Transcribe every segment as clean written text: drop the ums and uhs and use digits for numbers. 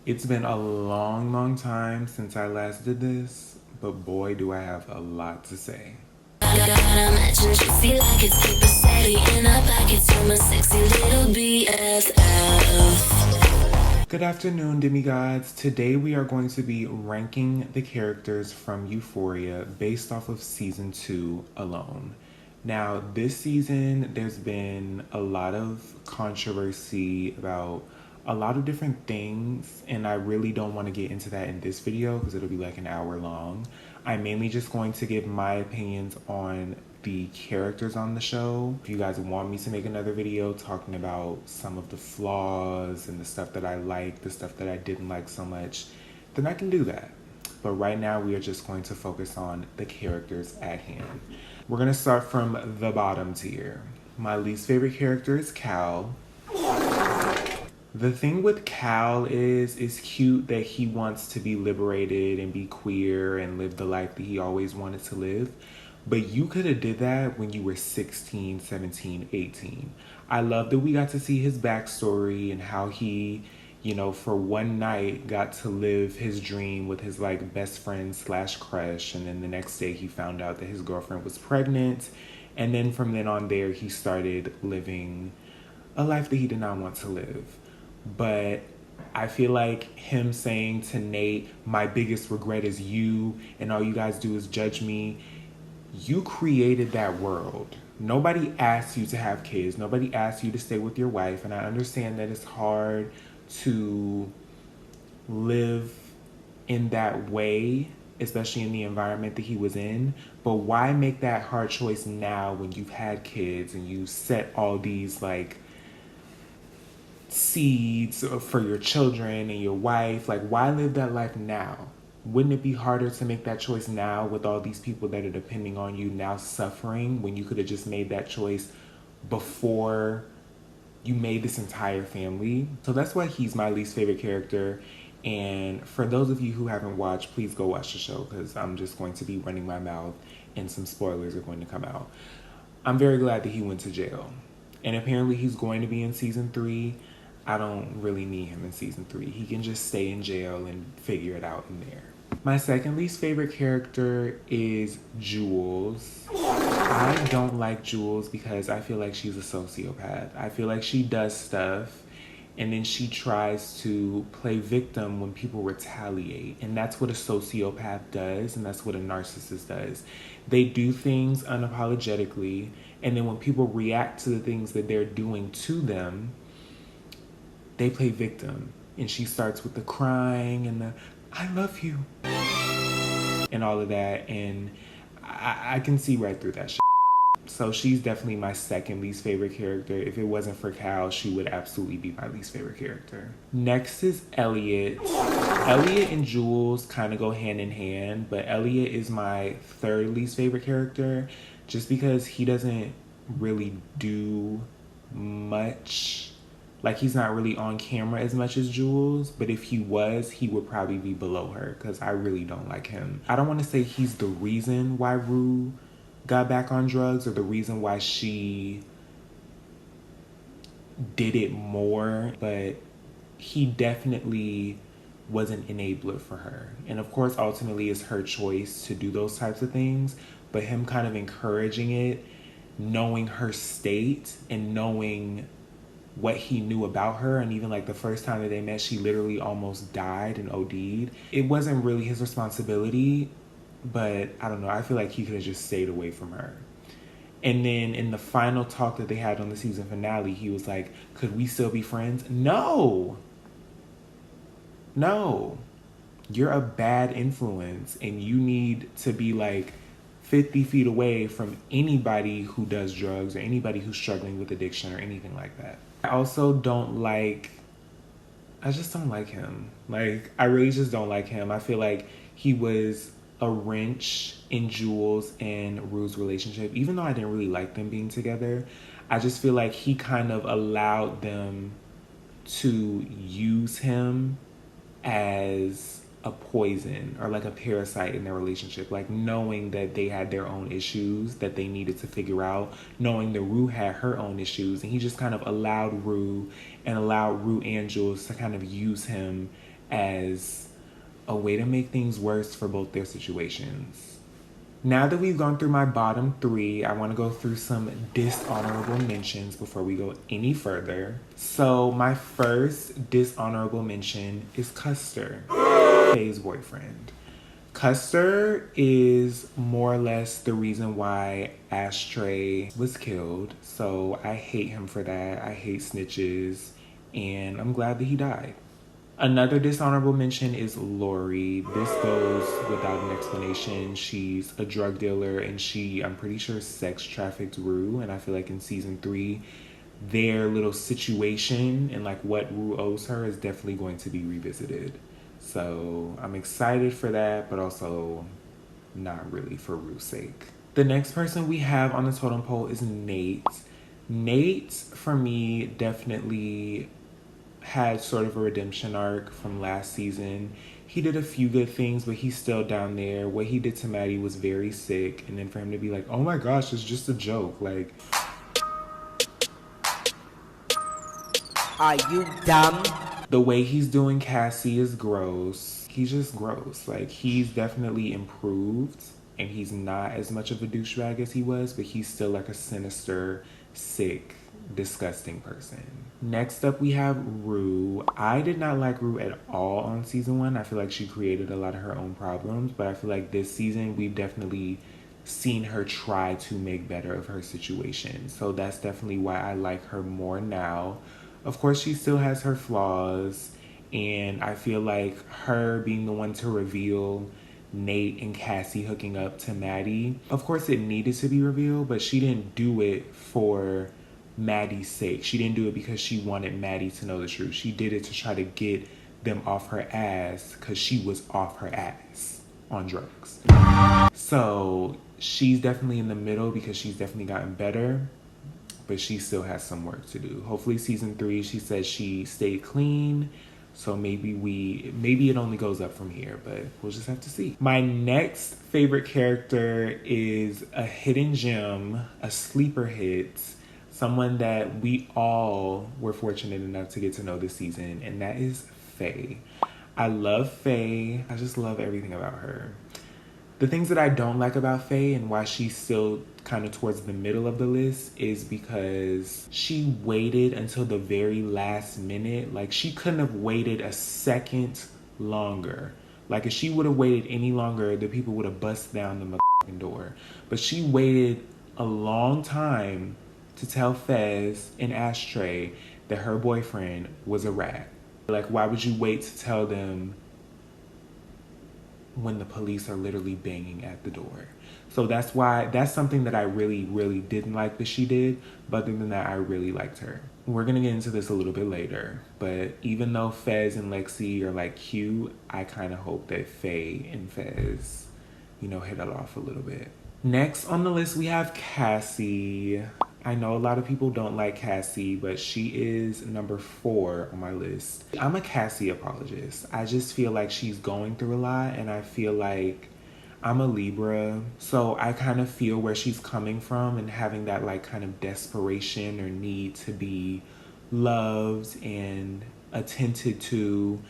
It's been a long, long time since I last did this, but boy, do I have a lot to say. Good afternoon, demigods. Today we are going to be ranking the characters from Euphoria based off of season 2 alone. Now, this season, there's been a lot of controversy about a lot of different things, and I really don't want to get into that in this video because it'll be like an hour long. I'm mainly just going to give my opinions on the characters on the show. If you guys want me to make another video talking about some of the flaws and the stuff that I like, the stuff that I didn't like so much, then I can do that. But right now we are just going to focus on the characters at hand. We're gonna start from the bottom tier. My least favorite character is Cal. The thing with Cal is it's cute that he wants to be liberated and be queer and live the life that he always wanted to live. But you could have did that when you were 16, 17, 18. I love that we got to see his backstory and how he, for one night got to live his dream with his like best friend slash crush. And then the next day he found out that his girlfriend was pregnant. And then from then on there, he started living a life that he did not want to live. But I feel like him saying to Nate, my biggest regret is you, and all you guys do is judge me. You created that world. Nobody asked you to have kids. Nobody asked you to stay with your wife. And I understand that it's hard to live in that way, especially in the environment that he was in. But why make that hard choice now when you've had kids and you set all these like seeds for your children and your wife? Like, why live that life now? Wouldn't it be harder to make that choice now with all these people that are depending on you now suffering when you could have just made that choice before you made this entire family? So that's why he's my least favorite character. And for those of you who haven't watched, please go watch the show because I'm just going to be running my mouth and some spoilers are going to come out. I'm very glad that he went to jail. And apparently he's going to be in season 3. I don't really need him in season 3. He can just stay in jail and figure it out in there. My second least favorite character is Jules. I don't like Jules because I feel like she's a sociopath. I feel like she does stuff and then she tries to play victim when people retaliate. And that's what a sociopath does, and that's what a narcissist does. They do things unapologetically, and then when people react to the things that they're doing to them, they play victim. And she starts with the crying and the I love you and all of that, and I can see right through that shit. So she's definitely my second least favorite character. If it wasn't for Cal, she would absolutely be my least favorite character. Next is Elliot. Elliot and Jules kind of go hand in hand, but Elliot is my third least favorite character just because he doesn't really do much. Like, he's not really on camera as much as Jules, but if he was, he would probably be below her because I really don't like him. I don't want to say he's the reason why Rue got back on drugs or the reason why she did it more, but he definitely was an enabler for her. And of course, ultimately, it's her choice to do those types of things, but him kind of encouraging it, knowing her state and knowing what he knew about her, and even like the first time that they met, she literally almost died and OD'd. It wasn't really his responsibility, but I don't know, I feel like he could have just stayed away from her. And then in the final talk that they had on the season finale, he was like, could we still be friends? No, you're a bad influence and you need to be like 50 feet away from anybody who does drugs or anybody who's struggling with addiction or anything like that. I also I just don't like him. Like, I really just don't like him. I feel like he was a wrench in Jules and Rue's relationship. Even though I didn't really like them being together, I just feel like he kind of allowed them to use him as a poison or like a parasite in their relationship, like knowing that they had their own issues that they needed to figure out, knowing that Rue had her own issues, and he just kind of allowed Rue and Jules to kind of use him as a way to make things worse for both their situations. Now that we've gone through my bottom three, I want to go through some dishonorable mentions before we go any further. So my first dishonorable mention is Custer, Faye's boyfriend. Custer is more or less the reason why Ashtray was killed. So I hate him for that. I hate snitches, and I'm glad that he died. Another dishonorable mention is Lori. This goes without an explanation. She's a drug dealer, and I'm pretty sure, sex trafficked Rue. And I feel like in season 3, their little situation and like what Rue owes her is definitely going to be revisited. So I'm excited for that, but also not really for Rue's sake. The next person we have on the totem pole is Nate. Nate, for me, definitely had sort of a redemption arc from last season. He did a few good things, but he's still down there. What he did to Maddie was very sick. And then for him to be like, oh my gosh, it's just a joke. Like, are you dumb? The way he's doing Cassie is gross. He's just gross. Like, he's definitely improved, and he's not as much of a douchebag as he was, but he's still like a sinister, sick, disgusting person. Next up, we have Rue. I did not like Rue at all on season 1. I feel like she created a lot of her own problems, but I feel like this season we've definitely seen her try to make better of her situation. So that's definitely why I like her more now. Of course, she still has her flaws, and I feel like her being the one to reveal Nate and Cassie hooking up to Maddie, of course it needed to be revealed, but she didn't do it for Maddie's sake. She didn't do it because she wanted Maddie to know the truth. She did it to try to get them off her ass because she was off her ass on drugs. So she's definitely in the middle because she's definitely gotten better, but she still has some work to do. Hopefully season 3, she says she stayed clean. So maybe it only goes up from here, but we'll just have to see. My next favorite character is a hidden gem, a sleeper hit, someone that we all were fortunate enough to get to know this season, and that is Faye. I love Faye. I just love everything about her. The things that I don't like about Faye and why she's still kind of towards the middle of the list is because she waited until the very last minute. Like, she couldn't have waited a second longer. Like, if she would have waited any longer, the people would have busted down the motherfucking door. But she waited a long time to tell Fez and Ashtray that her boyfriend was a rat. Like, why would you wait to tell them when the police are literally banging at the door? So that's something that I really, really didn't like that she did. But other than that, I really liked her. We're gonna get into this a little bit later, but even though Fez and Lexi are like cute, I kind of hope that Faye and Fez, hit it off a little bit. Next on the list, we have Cassie. I know a lot of people don't like Cassie, but she is number 4 on my list. I'm a Cassie apologist. I just feel like she's going through a lot, and I feel like I'm a Libra, so I kind of feel where she's coming from and having that like kind of desperation or need to be loved and attended to,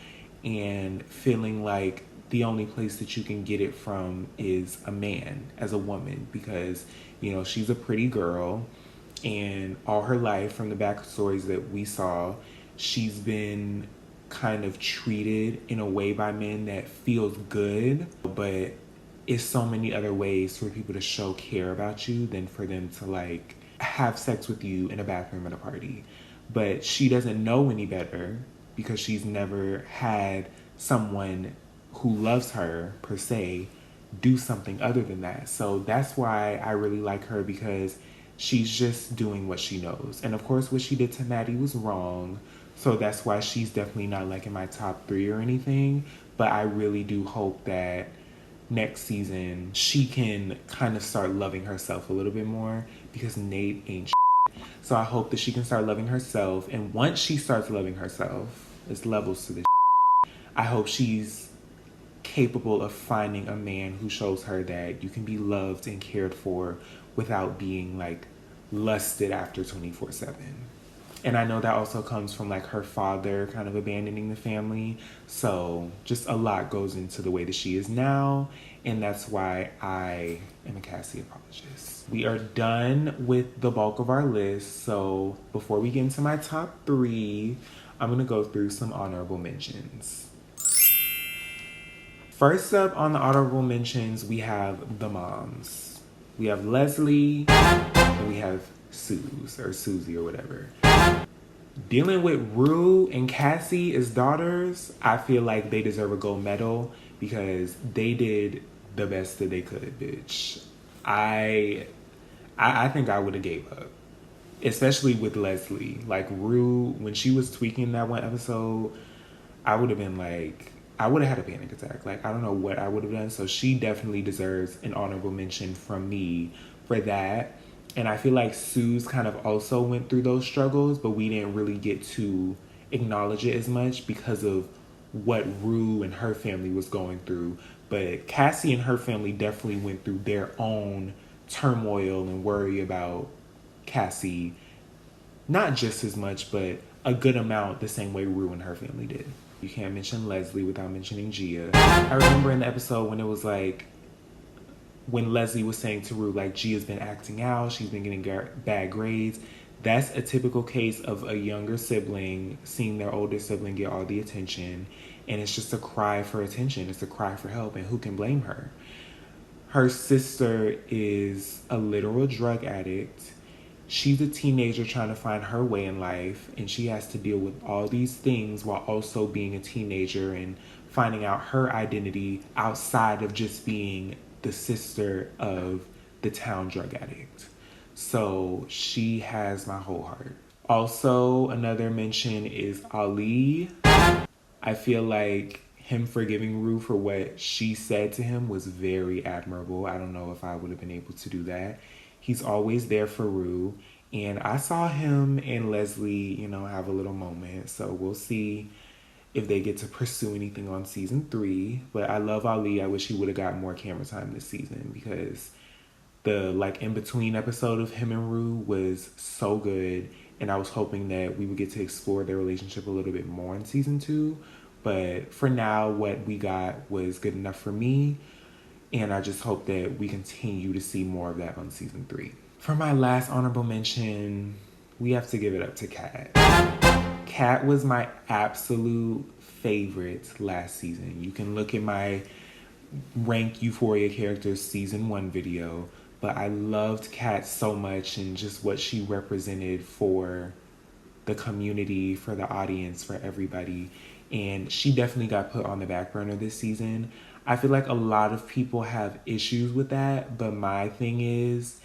and feeling like the only place that you can get it from is a man as a woman, because she's a pretty girl, and all her life, from the backstories that we saw, she's been kind of treated in a way by men that feels good, but it's so many other ways for people to show care about you than for them to like have sex with you in a bathroom at a party. But she doesn't know any better because she's never had someone who loves her per se do something other than that. So that's why I really like her, because she's just doing what she knows. And of course, what she did to Maddie was wrong. So that's why she's definitely not like in my top 3 or anything. But I really do hope that next season she can kind of start loving herself a little bit more, because Nate ain't shit. So I hope that she can start loving herself. And once she starts loving herself, there's levels to this shit. I hope she's capable of finding a man who shows her that you can be loved and cared for without being like lusted after 24/7. And I know that also comes from like her father kind of abandoning the family. So just a lot goes into the way that she is now. And that's why I am a Cassie apologist. We are done with the bulk of our list. So before we get into my top 3, I'm going to go through some honorable mentions. First up on the honorable mentions, we have the moms. We have Leslie and we have Susie or whatever. Dealing with Rue and Cassie as daughters, I feel like they deserve a gold medal because they did the best that they could, bitch. I think I would have gave up, especially with Leslie. Like Rue, when she was tweaking that one episode, I would have been like, I would have had a panic attack. Like, I don't know what I would have done. So she definitely deserves an honorable mention from me for that. And I feel like Suze kind of also went through those struggles, but we didn't really get to acknowledge it as much because of what Rue and her family was going through. But Cassie and her family definitely went through their own turmoil and worry about Cassie. Not just as much, but a good amount the same way Rue and her family did. You can't mention Leslie without mentioning Gia. I remember in the episode when it was like, when Leslie was saying to Rue, like, Gia's been acting out, she's been getting bad grades. That's a typical case of a younger sibling seeing their older sibling get all the attention. And it's just a cry for attention. It's a cry for help. And who can blame her? Her sister is a literal drug addict. She's a teenager trying to find her way in life. And she has to deal with all these things while also being a teenager and finding out her identity outside of just being the sister of the town drug addict. So she has my whole heart. Also, another mention is Ali. I feel like him forgiving Rue for what she said to him was very admirable. I don't know if I would have been able to do that. He's always there for Rue. And I saw him and Leslie, have a little moment. So we'll see if they get to pursue anything on season 3. But I love Ali. I wish he would have got more camera time this season because the in-between episode of him and Rue was so good. And I was hoping that we would get to explore their relationship a little bit more in season 2. But for now, what we got was good enough for me. And I just hope that we continue to see more of that on season 3. For my last honorable mention, we have to give it up to Kat. Kat was my absolute favorite last season. You can look at my rank Euphoria characters season 1 video, but I loved Kat so much and just what she represented for the community, for the audience, for everybody. And she definitely got put on the back burner this season. I feel like a lot of people have issues with that, but my thing is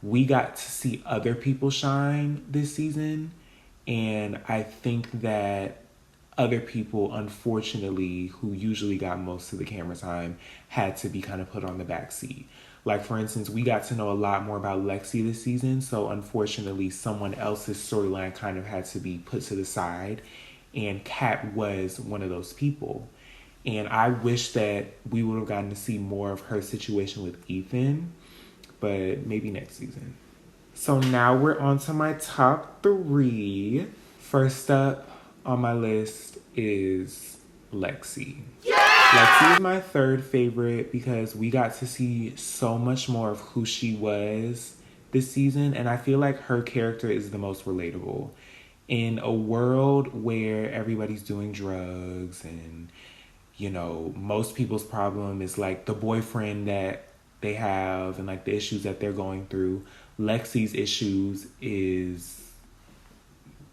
we got to see other people shine this season. And I think that other people, unfortunately, who usually got most of the camera time, had to be kind of put on the back seat. Like, for instance, we got to know a lot more about Lexi this season. So, unfortunately, someone else's storyline kind of had to be put to the side. And Kat was one of those people. And I wish that we would have gotten to see more of her situation with Ethan. But maybe next season. So now we're on to my top 3. First up on my list is Lexi. Yeah! Lexi is my 3rd favorite because we got to see so much more of who she was this season. And I feel like her character is the most relatable. In a world where everybody's doing drugs and, most people's problem is like the boyfriend that they have and like the issues that they're going through. Lexi's issues is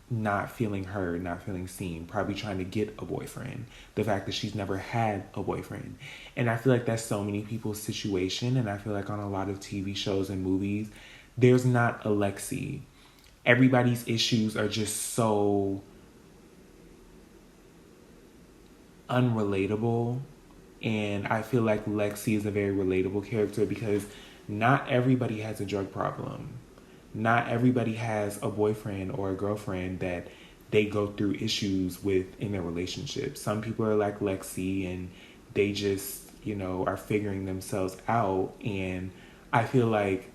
not feeling heard, not feeling seen, probably trying to get a boyfriend. The fact that she's never had a boyfriend. And I feel like that's so many people's situation. And I feel like on a lot of TV shows and movies, there's not a Lexi. Everybody's issues are just so unrelatable. And I feel like Lexi is a very relatable character because not everybody has a drug problem. Not everybody has a boyfriend or a girlfriend that they go through issues with in their relationship. Some people are like Lexi and they just, are figuring themselves out. And I feel like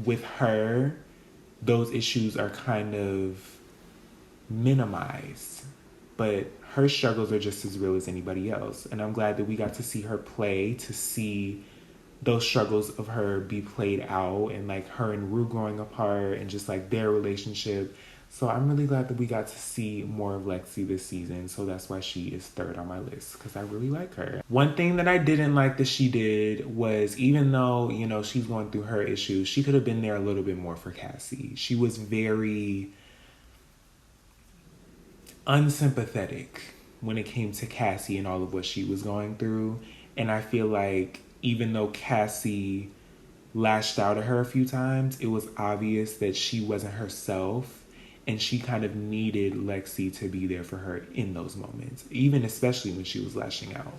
with her, those issues are kind of minimized, but her struggles are just as real as anybody else. And I'm glad that we got to see her play, to see those struggles of her be played out, and like her and Rue growing apart and just like their relationship. So I'm really glad that we got to see more of Lexi this season. So that's why she is third on my list, because I really like her. One thing that I didn't like that she did was, even though, you know, she's going through her issues, she could have been there a little bit more for Cassie. She was very unsympathetic when it came to Cassie and all of what she was going through. And I feel like even though Cassie lashed out at her a few times, it was obvious that she wasn't herself, and she kind of needed Lexi to be there for her in those moments, even especially when she was lashing out.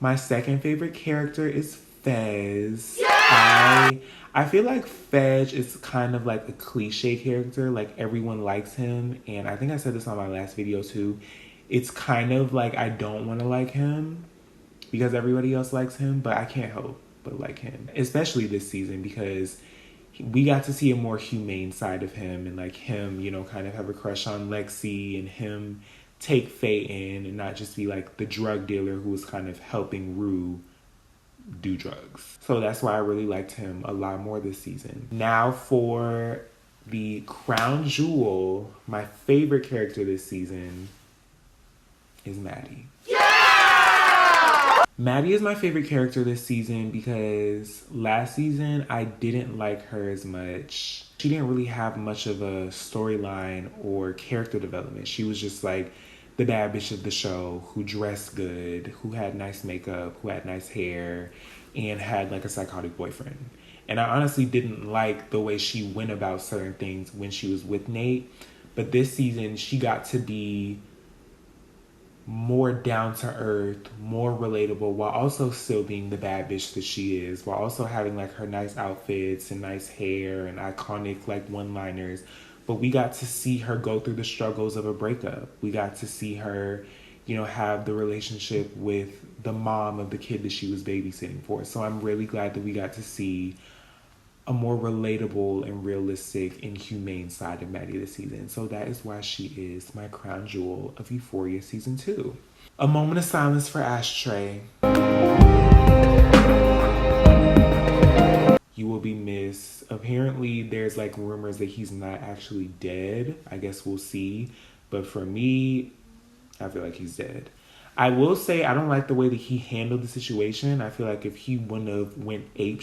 My second favorite character is Fez. Yeah! I feel like Fez is kind of like a cliche character. Like, everyone likes him, and I think I said this on my last video too. It's kind of like I don't want to like him because everybody else likes him, but I can't help but like him, especially this season, because we got to see a more humane side of him, and like him, you know, kind of have a crush on Lexi, and him take Faye in and not just be like the drug dealer who was kind of helping Rue do drugs. So that's why I really liked him a lot more this season. Now for the crown jewel, my favorite character this season is Maddie. Maddie is my favorite character this season because last season I didn't like her as much. She didn't really have much of a storyline or character development. She was just like the bad bitch of the show who dressed good, who had nice makeup, who had nice hair, and had like a psychotic boyfriend. And I honestly didn't like the way she went about certain things when she was with Nate. But this season she got to be more down to earth, more relatable, while also still being the bad bitch that she is, while also having like her nice outfits and nice hair and iconic like one-liners. But we got to see her go through the struggles of a breakup. We got to see her, you know, have the relationship with the mom of the kid that she was babysitting for. So I'm really glad that we got to see a more relatable and realistic and humane side of Maddie this season. So that is why she is my crown jewel of Euphoria season 2. A moment of silence for Ashtray. You will be missed. Apparently there's like rumors that he's not actually dead. I guess we'll see. But for me, I feel like he's dead. I will say I don't like the way that he handled the situation. I feel like if he wouldn't have went ape,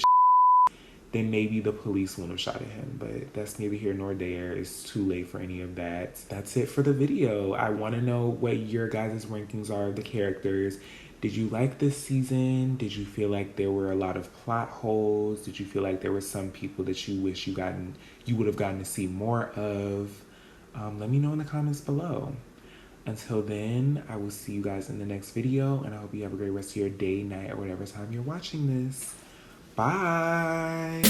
then maybe the police wouldn't have shot at him. But that's neither here nor there. It's too late for any of that. That's it for the video. I want to know what your guys' rankings are of the characters. Did you like this season? Did you feel like there were a lot of plot holes? Did you feel like there were some people that you wish you would have gotten to see more of? Let me know in the comments below. Until then, I will see you guys in the next video, and I hope you have a great rest of your day, night, or whatever time you're watching this. Bye.